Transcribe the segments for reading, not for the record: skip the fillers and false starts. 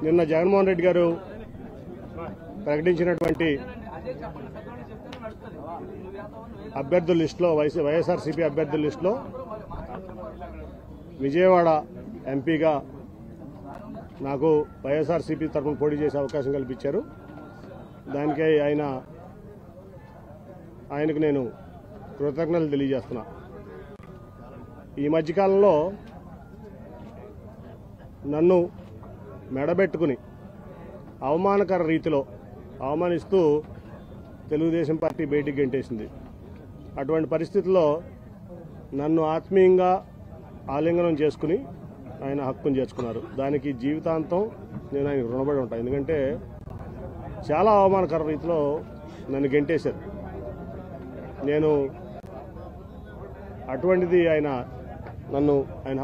నిన్న జగన్మోహన్ రెడ్డి గారు ప్రకటించినటువంటి అభ్యర్థుల లిస్టులో వైఎస్ఆర్సీపీ అభ్యర్థుల లిస్టులో విజయవాడ ఎంపీగా నాకు వైఎస్ఆర్సీపీ తరఫున పోటీ చేసే అవకాశం కల్పించారు. దానికై ఆయనకు నేను కృతజ్ఞతలు తెలియజేస్తున్నా. ఈ మధ్యకాలంలో నన్ను మెడబెట్టుకుని అవమానకర రీతిలో అవమానిస్తూ తెలుగుదేశం పార్టీ బయటికి గెంటేసింది. అటువంటి పరిస్థితుల్లో నన్ను ఆత్మీయంగా ఆలింగనం చేసుకుని ఆయన హక్కును చేర్చుకున్నారు. దానికి జీవితాంతం నేను ఆయన రుణపడి ఉంటాను. ఎందుకంటే చాలా అవమానకర రీతిలో నన్ను గెంటేశారు. నేను అటువంటిది ఆయన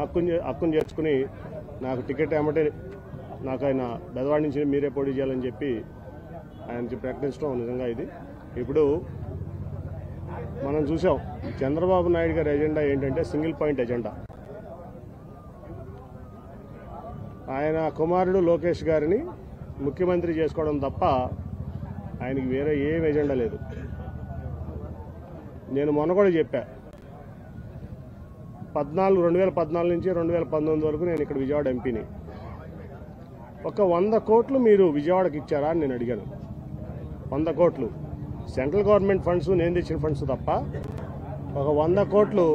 హక్కును చేర్చుకుని నాకు టికెట్ ఏమంటే నాకు ఆయన బెదవాడి నుంచి మీరే పోటీ చేయాలని చెప్పి ఆయన ప్రకటించడం నిజంగా ఇది. ఇప్పుడు మనం చూసాం చంద్రబాబు నాయుడు గారి ఎజెండా ఏంటంటే సింగిల్ పాయింట్ ఎజెండా. ఆయన కుమారుడు లోకేష్ గారిని ముఖ్యమంత్రి చేసుకోవడం తప్ప ఆయనకి వేరే ఏం ఎజెండా లేదు. నేను మొన్న కూడా చెప్పా, 2014 నుంచి 2019 వరకు నేను ఇక్కడ విజయవాడ ఎంపీని. ఒక 100 కోట్లు మీరు విజయవాడకి ఇచ్చారా అని నేను అడిగాను. 100 కోట్లు సెంట్రల్ గవర్నమెంట్ ఫండ్స్, నేను తెచ్చిన ఫండ్స్ తప్ప ఒక 100 కోట్లు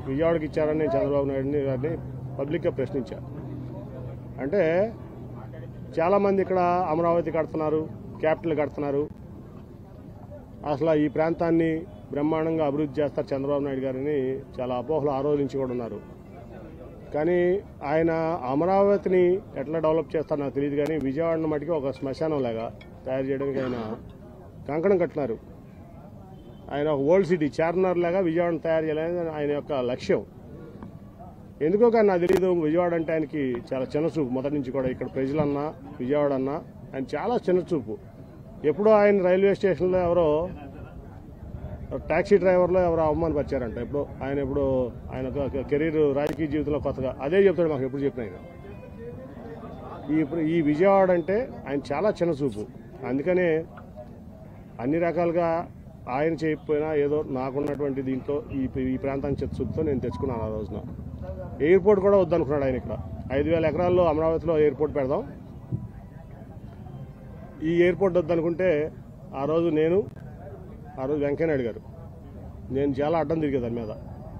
విజయవాడకి ఇచ్చారని నేను చంద్రబాబు నాయుడు గారిని పబ్లిక్గా ప్రశ్నించాను. అంటే చాలామంది ఇక్కడ అమరావతి కడుతున్నారు, క్యాపిటల్ కడుతున్నారు, అసలు ఈ ప్రాంతాన్ని బ్రహ్మాండంగా అభివృద్ధి చేస్తారు చంద్రబాబు నాయుడు గారిని చాలా అపోహలు ఆ రోజు నుంచి కూడా ఉన్నారు. కానీ ఆయన అమరావతిని ఎట్లా డెవలప్ చేస్తారో నాకు తెలియదు. కానీ విజయవాడను మటుకి ఒక శ్మశానం లాగా తయారు చేయడానికి ఆయన కంకణం కట్టినారు. ఆయన ఒక ఓల్డ్ సిటీ చార్మినార్ లాగా విజయవాడను తయారు చేయాలని ఆయన యొక్క లక్ష్యం. ఎందుకో కానీ నాకు తెలియదు, విజయవాడ అంటే ఆయనకి చాలా చిన్నచూపు. మొదటి నుంచి కూడా ఇక్కడ ప్రజలన్నా విజయవాడ అన్నా ఆయన చాలా చిన్నచూపు. ఎప్పుడో ఆయన రైల్వే స్టేషన్లో ఎవరో టాక్సీ డ్రైవర్లో ఎవరో అవమానపరిచారంట. ఎప్పుడు ఆయన కెరీర్ రాజకీయ జీవితంలో కొత్తగా అదే చెప్తాడు మాకు ఎప్పుడు చెప్పిన ఆయన. ఈ విజయవాడ అంటే ఆయన చాలా చిన్నచూపు. అందుకనే అన్ని రకాలుగా ఆయన చేయకపోయినా ఏదో నాకున్నటువంటి దీంట్లో ఈ ప్రాంతాన్ని చిత్తచూపుతో నేను తెచ్చుకున్నాను. ఆ రోజున ఎయిర్పోర్ట్ కూడా వద్దనుకున్నాడు ఆయన. ఇక్కడ 5,000 ఎకరాల్లో అమరావతిలో ఎయిర్పోర్ట్ పెడదాం, ఈ ఎయిర్పోర్ట్ వద్దనుకుంటే ఆ రోజు వెంకయ్యనాయుడు గారు నేను చాలా అడ్డం తిరిగే దాని మీద.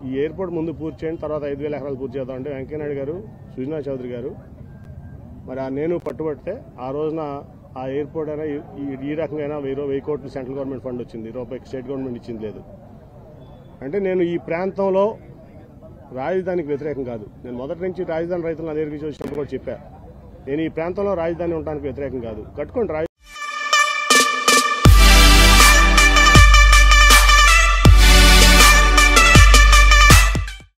ఈ ఎయిర్పోర్ట్ ముందు పూర్తి చేయండి, తర్వాత 5,000 ఎకరాలు పూర్తి చేద్దాం అంటే వెంకయ్యనాయుడు గారు, సుజనా చౌదరి గారు మరి నేను పట్టుబడితే ఆ రోజున ఆ ఎయిర్పోర్ట్ అయినా ఈ రకంగా 1,000 కోట్లు సెంట్రల్ గవర్నమెంట్ ఫండ్ వచ్చింది, రూపాయికి స్టేట్ గవర్నమెంట్ ఇచ్చింది లేదు. అంటే నేను ఈ ప్రాంతంలో రాజధానికి వ్యతిరేకం కాదు. నేను మొదటి నుంచి రాజధాని రైతులను నా దగ్గరికి వచ్చినప్పుడు కూడా చెప్పా, నేను ఈ ప్రాంతంలో రాజధాని ఉండడానికి వ్యతిరేకం కాదు. కట్టుకోండి